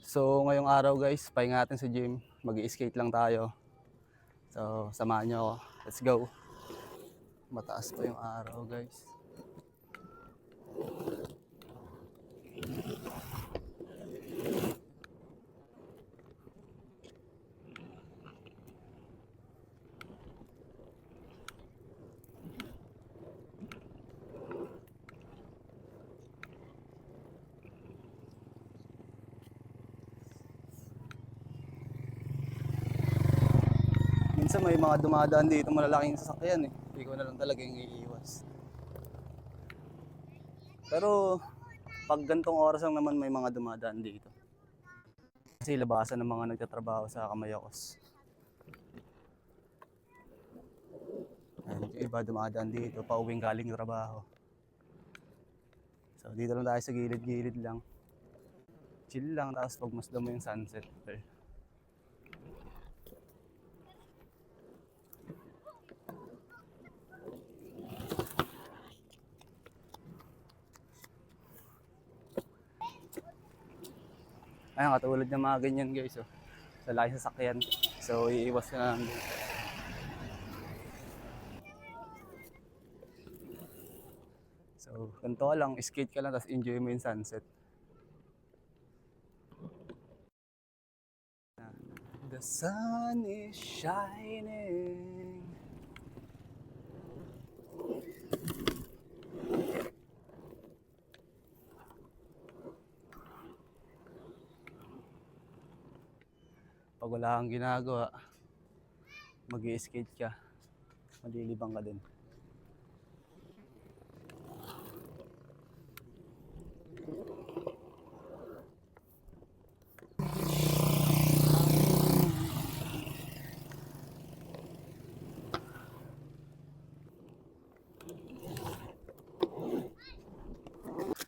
So ngayong araw guys, pahinga natin sa gym. Mag-i-skate lang tayo. So samahan nyo ako. Let's go. Mataas pa yung araw guys. Minsan may mga dumadaan dito malalaking sasakyan eh. Hindi ko na lang talaga yung iiwas. Pero pag gantong oras lang naman may mga dumadaan dito. Kasi labasan ng mga nagtatrabaho sa Kamayakos. Ayun, yung iba dumadaan dito, pauwing galing trabaho. So dito lang tayo sa gilid-gilid lang. Chill lang, tapos pagmasdan mo yung sunset. Ayun, katulad ng mga ganyan guys, oh. Sa laki sasakyan. So, iiwas ka na lang din. So, ganito ka lang, skate ka lang, tapos enjoy mo yung sunset. The sun is shining. Pag wala kang ginagawa, mag-i-skate ka, malilibang ka din.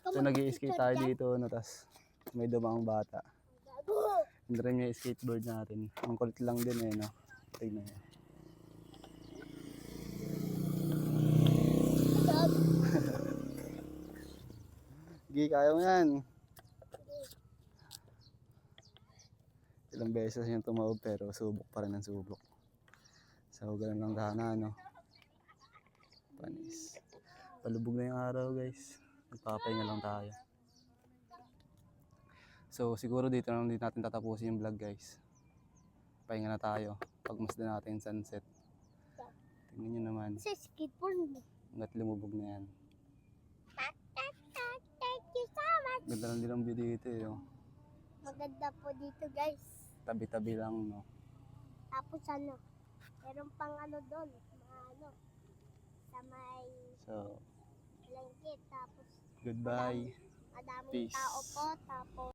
So nag-i-skate tayo dito, no, tas may dumang bata. Hindi rin yung skateboard natin. Ang kulit lang din eh, no? Tignan nyo. Gi, kaya mo yan. Ilang beses yung tumawag pero subok pa rin ang subok. So ganun lang sana, no? Panis. Palubog na yung araw guys. Magpapahinga lang tayo. So siguro dito na lang din natin tatapusin yung vlog guys. Pahinga na tayo. Pagmasdan natin yung sunset. Tingnan nyo naman. Sa skateboard. Hanggat lumubog na yan. Thank you so much. Ganda lang din ang view dito eh. Oh. Maganda po dito guys. Tabi-tabi lang, no? Tapos ano, meron pang ano doon, ano, sa may So, blanket. Tapos goodbye. madaming Peace. tao po. Tapos